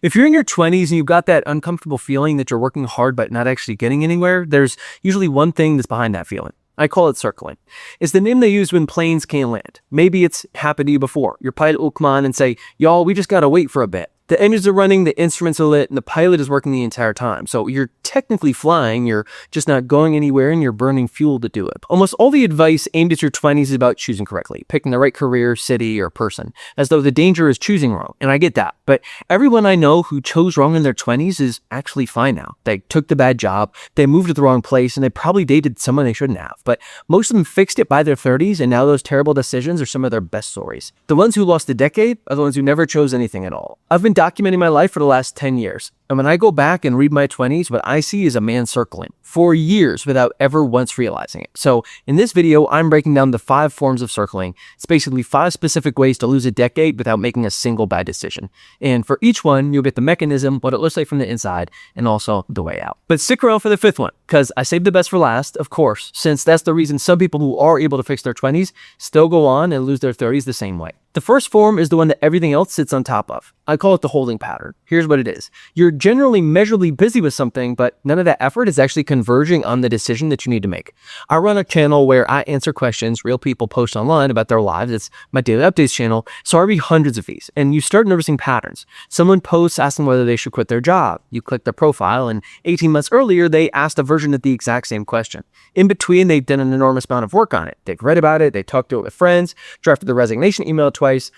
If you're in your 20s and you've got that uncomfortable feeling that you're working hard but not actually getting anywhere, there's usually one thing that's behind that feeling. I call it circling. It's the name they use when planes can't land. Maybe it's happened to you before. Your pilot will come on and say, y'all, we just gotta wait for a bit. The engines are running, the instruments are lit, and the pilot is working the entire time. So you're technically flying, you're just not going anywhere, and you're burning fuel to do it. Almost all the advice aimed at your 20s is about choosing correctly, picking the right career, city, or person, as though the danger is choosing wrong. And I get that. But everyone I know who chose wrong in their 20s is actually fine now. They took the bad job, they moved to the wrong place, and they probably dated someone they shouldn't have. But most of them fixed it by their 30s, and now those terrible decisions are some of their best stories. The ones who lost a decade are the ones who never chose anything at all. I've been documenting my life for the last 10 years. And when I go back and read my 20s, what I see is a man circling for years without ever once realizing it. So in this video, I'm breaking down the 5 forms of circling. It's basically 5 specific ways to lose a decade without making a single bad decision. And for each one, you'll get the mechanism, what it looks like from the inside, and also the way out. But stick around for the 5th one, because I saved the best for last, of course, since that's the reason some people who are able to fix their 20s still go on and lose their 30s the same way. The first form is the one that everything else sits on top of. I call it the holding pattern. Here's what it is. You're generally measurably busy with something, but none of that effort is actually converging on the decision that you need to make. I run a channel where I answer questions real people post online about their lives. It's my daily updates channel, so I read hundreds of these, and you start noticing patterns. Someone posts asking whether they should quit their job. You click their profile, and 18 months earlier, they asked a version of the exact same question. In between, they've done an enormous amount of work on it. They've read about it, they talked to it with friends, drafted the resignation email twice,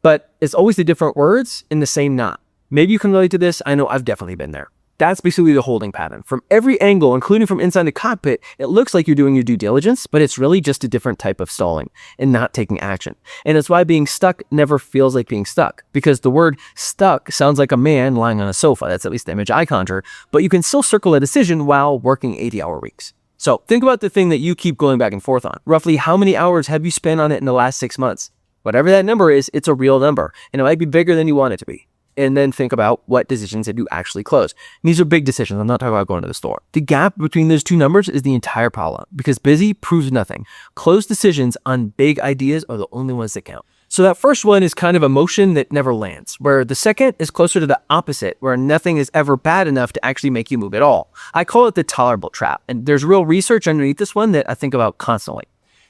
but it's always the different words in the same knot. Maybe you can relate to this. I know I've definitely been there. That's basically the holding pattern. From every angle, including from inside the cockpit, it looks like you're doing your due diligence, but it's really just a different type of stalling and not taking action. And it's why being stuck never feels like being stuck, because the word stuck sounds like a man lying on a sofa. That's at least the image I conjure, but you can still circle a decision while working 80-hour weeks. So think about the thing that you keep going back and forth on. Roughly how many hours have you spent on it in the last 6 months? Whatever that number is, it's a real number, and it might be bigger than you want it to be. And then think about what decisions did you actually close. And these are big decisions. I'm not talking about going to the store. The gap between those two numbers is the entire problem, because busy proves nothing. Closed decisions on big ideas are the only ones that count. So that first one is kind of a motion that never lands, where the second is closer to the opposite, where nothing is ever bad enough to actually make you move at all. I call it the tolerable trap, and there's real research underneath this one that I think about constantly.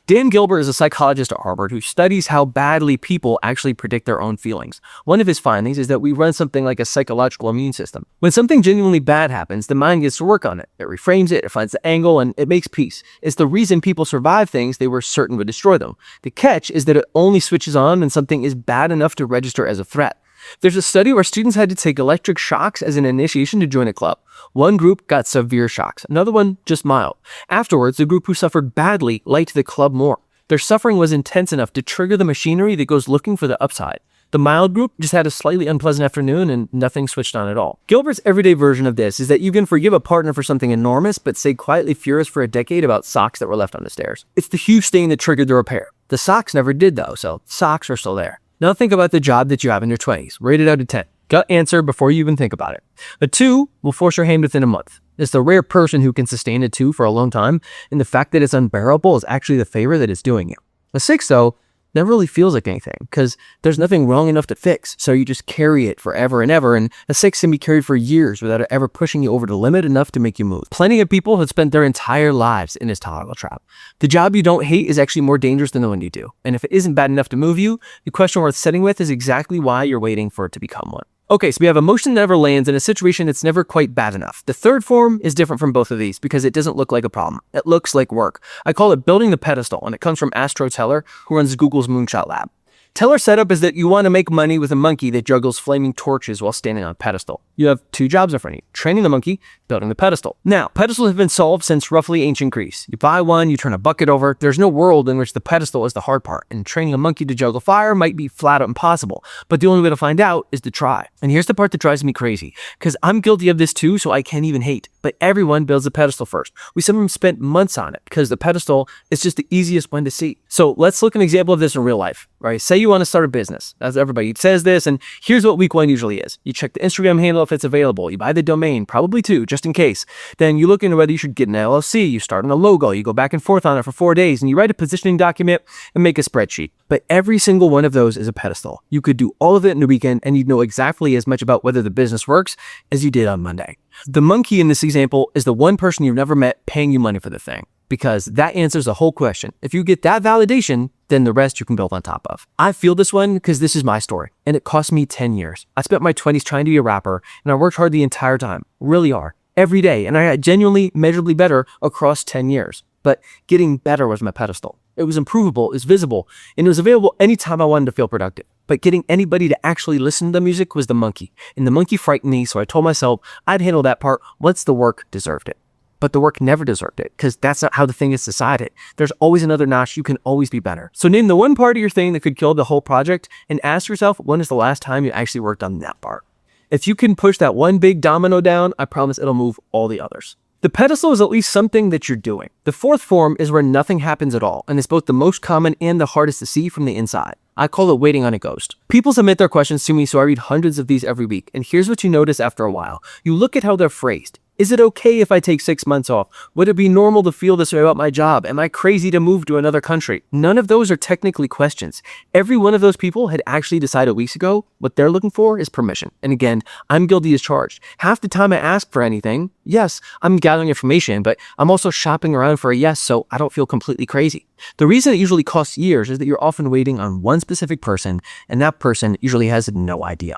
Dan Gilbert is a psychologist at Harvard who studies how badly people actually predict their own feelings. One of his findings is that we run something like a psychological immune system. When something genuinely bad happens, the mind gets to work on it. It reframes it, it finds the angle, and it makes peace. It's the reason people survive things they were certain would destroy them. The catch is that it only switches on when something is bad enough to register as a threat. There's a study where students had to take electric shocks as an initiation to join a club. One group got severe shocks, another one just mild. Afterwards, the group who suffered badly liked the club more. Their suffering was intense enough to trigger the machinery that goes looking for the upside. The mild group just had a slightly unpleasant afternoon and nothing switched on at all. Gilbert's everyday version of this is that you can forgive a partner for something enormous, but stay quietly furious for a decade about socks that were left on the stairs. It's the huge thing that triggered the repair. The socks never did though, so socks are still there. Now think about the job that you have in your 20s. Rate it out of 10. Gut answer before you even think about it. A 2 will force your hand within a month. It's the rare person who can sustain a 2 for a long time, and the fact that it's unbearable is actually the favor that it's doing you. A 6, though, never really feels like anything, because there's nothing wrong enough to fix, so you just carry it forever and ever, and a 6 can be carried for years without it ever pushing you over the limit enough to make you move. Plenty of people have spent their entire lives in this tolerable trap. The job you don't hate is actually more dangerous than the one you do, and if it isn't bad enough to move you, the question worth sitting with is exactly why you're waiting for it to become one. Okay, so we have a motion that never lands in a situation that's never quite bad enough. The third form is different from both of these because it doesn't look like a problem. It looks like work. I call it building the pedestal, and it comes from Astro Teller, who runs Google's Moonshot Lab. Teller's setup is that you want to make money with a monkey that juggles flaming torches while standing on a pedestal. You have 2 jobs in front of you: training the monkey, building the pedestal. Now, pedestals have been solved since roughly ancient Greece. You buy one, you turn a bucket over. There's no world in which the pedestal is the hard part, and training a monkey to juggle fire might be flat out impossible, but the only way to find out is to try. And here's the part that drives me crazy, because I'm guilty of this too, so I can't even hate. But everyone builds a pedestal first. We sometimes spent months on it because the pedestal is just the easiest one to see. So let's look at an example of this in real life. right? Say you want to start a business. As everybody says this, and here's what week one usually is. You check the Instagram handle if it's available. You buy the domain, probably two, just in case. Then you look into whether you should get an LLC. You start on a logo. You go back and forth on it for 4 days, and you write a positioning document and make a spreadsheet. But every single one of those is a pedestal. You could do all of it in a weekend, and you'd know exactly as much about whether the business works as you did on Monday. The monkey in this example is the one person you've never met paying you money for the thing, because that answers the whole question. If you get that validation, then the rest you can build on top of. I feel this one because this is my story, and it cost me 10 years. I spent my 20s trying to be a rapper, and I worked hard the entire time, really hard, every day, and I got genuinely, measurably better across 10 years. But getting better was my pedestal. It was improvable, it was visible, and it was available anytime I wanted to feel productive. But getting anybody to actually listen to the music was the monkey. And the monkey frightened me, so I told myself I'd handle that part once the work deserved it. But the work never deserved it, because that's not how the thing is decided. There's always another notch. You can always be better. So name the one part of your thing that could kill the whole project, and ask yourself, when is the last time you actually worked on that part? If you can push that one big domino down, I promise it'll move all the others. The pedestal is at least something that you're doing. The fourth form is where nothing happens at all, and it's both the most common and the hardest to see from the inside. I call it waiting on a ghost. People submit their questions to me, so I read hundreds of these every week, and here's what you notice after a while. You look at how they're phrased. Is it okay if I take 6 months off? Would it be normal to feel this way about my job? Am I crazy to move to another country? None of those are technically questions. Every one of those people had actually decided weeks ago what they're looking for is permission. And again, I'm guilty as charged. Half the time I ask for anything, yes, I'm gathering information, but I'm also shopping around for a yes, so I don't feel completely crazy. The reason it usually costs years is that you're often waiting on one specific person, and that person usually has no idea.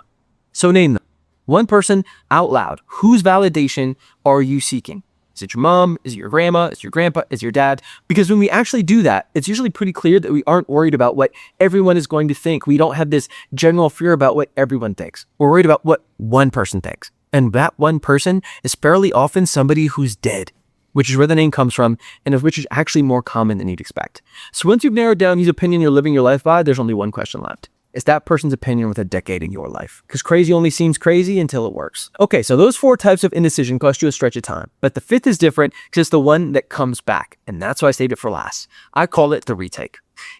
So name them. One person out loud. Whose validation are you seeking? Is it your mom? Is it your grandma? Is it your grandpa? Is it your dad? Because when we actually do that, it's usually pretty clear that we aren't worried about what everyone is going to think. We don't have this general fear about what everyone thinks. We're worried about what one person thinks. And that one person is fairly often somebody who's dead, which is where the name comes from, and of which is actually more common than you'd expect. So once you've narrowed down whose opinion you're living your life by, there's only one question left. Is that person's opinion with a decade in your life? Because crazy only seems crazy until it works. Okay, so those 4 types of indecision cost you a stretch of time. But the 5th is different because it's the one that comes back. And that's why I saved it for last. I call it the retake.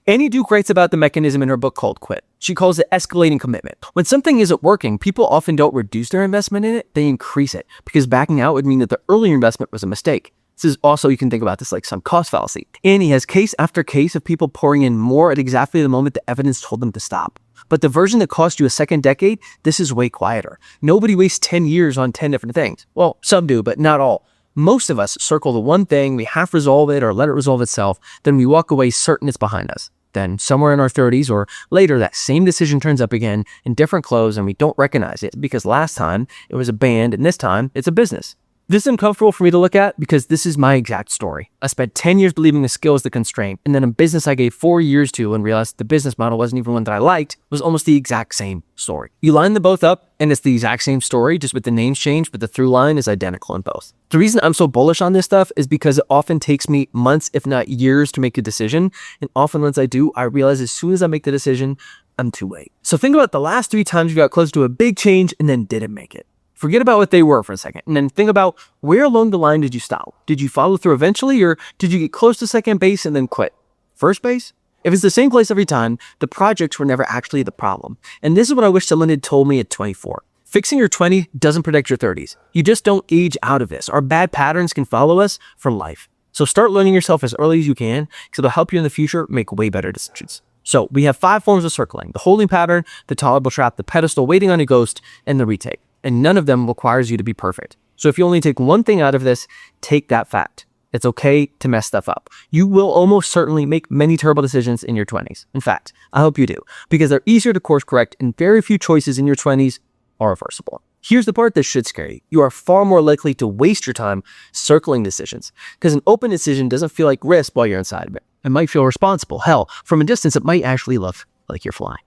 Annie Duke writes about the mechanism in her book called Quit. She calls it escalating commitment. When something isn't working, people often don't reduce their investment in it, they increase it. Because backing out would mean that the earlier investment was a mistake. This is also, you can think about this like some cost fallacy. Annie has case after case of people pouring in more at exactly the moment the evidence told them to stop. But the version that cost you a second decade, this is way quieter. Nobody wastes 10 years on 10 different things. Well, some do, but not all. Most of us circle the one thing, we half resolve it or let it resolve itself, then we walk away certain it's behind us. Then somewhere in our 30s or later, that same decision turns up again in different clothes and we don't recognize it because last time it was a band and this time it's a business. This is uncomfortable for me to look at because this is my exact story. I spent 10 years believing the skill is the constraint, and then a business I gave 4 years to and realized the business model wasn't even one that I liked was almost the exact same story. You line them both up, and it's the exact same story, just with the names changed, but the through line is identical in both. The reason I'm so bullish on this stuff is because it often takes me months, if not years, to make a decision, and often once I do, I realize as soon as I make the decision, I'm too late. So think about the last 3 times you got close to a big change and then didn't make it. Forget about what they were for a second, and then think about where along the line did you stop? Did you follow through eventually, or did you get close to second base and then quit? First base? If it's the same place every time, the projects were never actually the problem. And this is what I wish someone had told me at 24. Fixing your 20 doesn't protect your 30s. You just don't age out of this. Our bad patterns can follow us for life. So start learning yourself as early as you can, because it'll help you in the future make way better decisions. So we have 5 forms of circling: the holding pattern, the tolerable trap, the pedestal, waiting on a ghost, and the retake. And none of them requires you to be perfect. So if you only take one thing out of this, take that fact. It's okay to mess stuff up. You will almost certainly make many terrible decisions in your 20s. In fact, I hope you do, because they're easier to course correct and very few choices in your 20s are reversible. Here's the part that should scare you. You are far more likely to waste your time circling decisions, because an open decision doesn't feel like risk while you're inside of it. It might feel responsible. Hell, from a distance, it might actually look like you're flying.